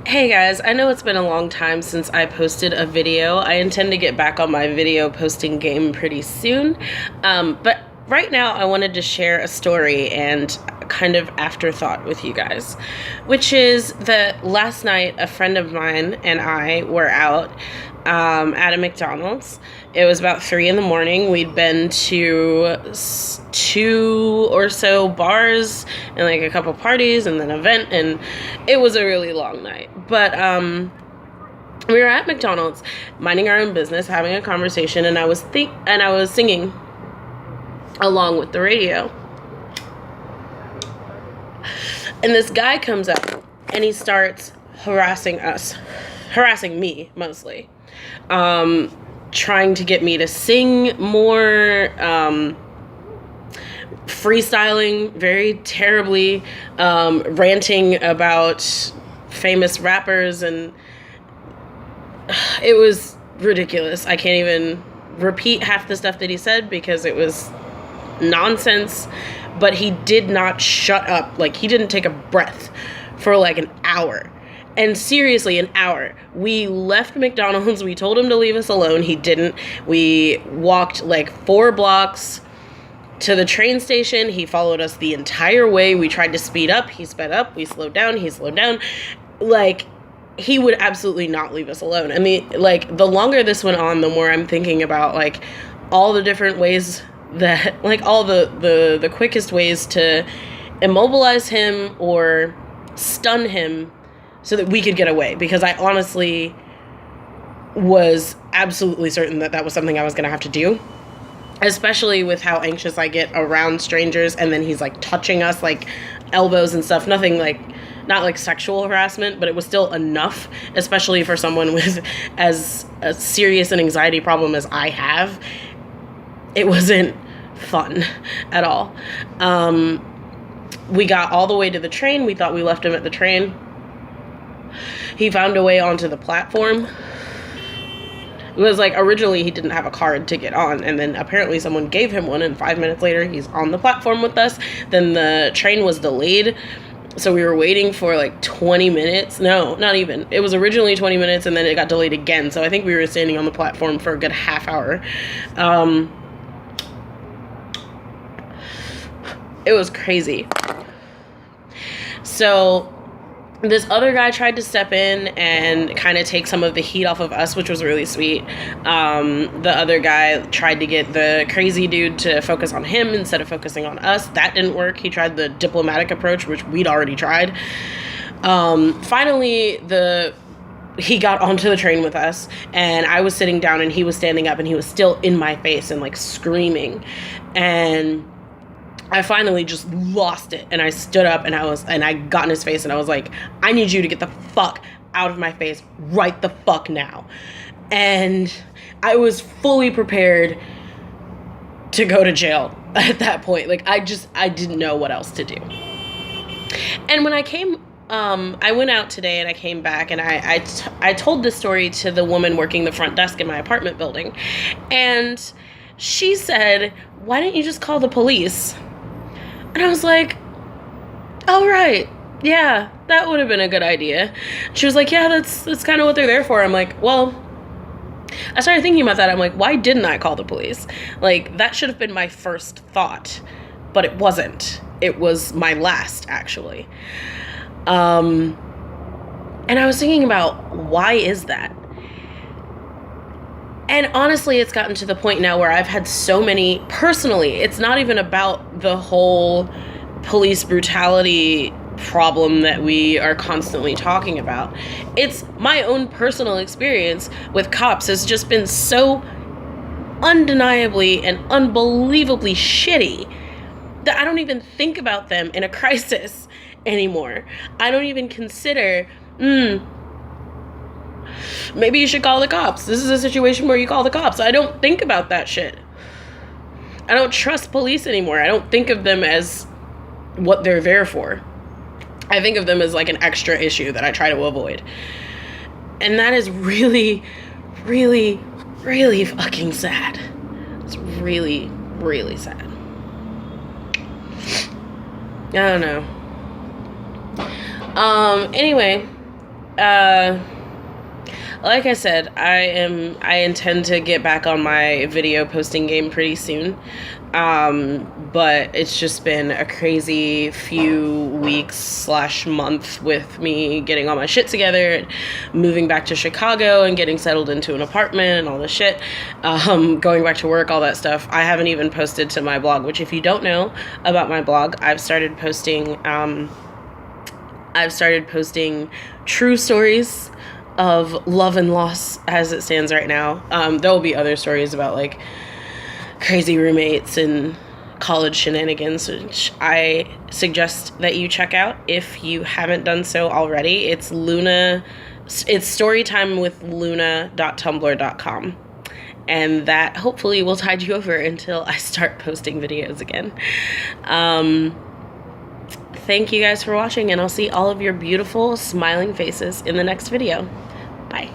Hey guys, I know it's been a long time since I posted a video. I intend to get back on my video posting game pretty soon. But right now I wanted to share a story and kind of afterthought with you guys, which is that last night a friend of mine and I were out at a McDonald's. It was about 3 in the morning. We'd been to two or so bars and like a couple parties and then an event, and it was a really long night. But we were at McDonald's, minding our own business, having a conversation, and I was singing along with the radio. And this guy comes up and he starts harassing me mostly. Trying to get me to sing more, freestyling very terribly, ranting about famous rappers, and it was ridiculous. I can't even repeat half the stuff that he said because it was nonsense, but he did not shut up. Like, he didn't take a breath for like an hour. And seriously, an hour. We left McDonald's. We told him to leave us alone. He didn't. We walked like 4 blocks to the train station. He followed us the entire way. We tried to speed up. He sped up. We slowed down. He slowed down. Like, he would absolutely not leave us alone. And the longer this went on, the more I'm thinking about like all the different ways that, like, all the quickest ways to immobilize him or stun him so that we could get away, because I honestly was absolutely certain that that was something I was going to have to do, especially with how anxious I get around strangers. And then he's like touching us, like elbows and stuff. Nothing like, not like sexual harassment, but it was still enough, especially for someone with as a serious an anxiety problem as I have. It wasn't fun at all. We got all the way to the train. We thought we left him at the train. He found a way onto the platform. It was like, originally he didn't have a card to get on, and then apparently someone gave him one, and 5 minutes later he's on the platform with us. Then the train was delayed, so we were waiting for like 20 minutes. No, not even. It was originally 20 minutes, and then it got delayed again, so I think we were standing on the platform for a good half hour. It was crazy. So this other guy tried to step in and kind of take some of the heat off of us, which was really sweet. The other guy tried to get the crazy dude to focus on him instead of focusing on us. That didn't work. He tried the diplomatic approach, which we'd already tried. Finally, he got onto the train with us, and I was sitting down and he was standing up, and he was still in my face and like screaming. And I finally just lost it, and I stood up and I got in his face, and I was like, I need you to get the fuck out of my face right the fuck now. And I was fully prepared to go to jail at that point. Like, I didn't know what else to do. And when I came, I went out today and I came back, and I told this story to the woman working the front desk in my apartment building. And she said, why didn't you just call the police? And I was like, oh, right. Yeah, that would have been a good idea. She was like, yeah, that's kind of what they're there for. I'm like, well, I started thinking about that. I'm like, why didn't I call the police? Like, that should have been my first thought, but it wasn't. It was my last, actually. And I was thinking about, why is that? And honestly, it's gotten to the point now where I've had so many, personally, it's not even about the whole police brutality problem that we are constantly talking about. It's my own personal experience with cops has just been so undeniably and unbelievably shitty that I don't even think about them in a crisis anymore. I don't even consider, maybe you should call the cops. This is a situation where you call the cops. I don't think about that shit. I don't trust police anymore. I don't think of them as what they're there for. I think of them as like an extra issue that I try to avoid. And that is really, really, really fucking sad. It's really, really sad. I don't know. Anyway, uh, like I said, I intend to get back on my video posting game pretty soon. But it's just been a crazy few weeks / month with me getting all my shit together and moving back to Chicago and getting settled into an apartment and all this shit. Going back to work, all that stuff. I haven't even posted to my blog, which if you don't know about my blog, I've started posting true stories of love and loss as it stands right now. There will be other stories about like crazy roommates and college shenanigans, which I suggest that you check out if you haven't done so already. It's storytimewithluna.tumblr.com. And that hopefully will tide you over until I start posting videos again. Thank you guys for watching, and I'll see all of your beautiful smiling faces in the next video. Bye.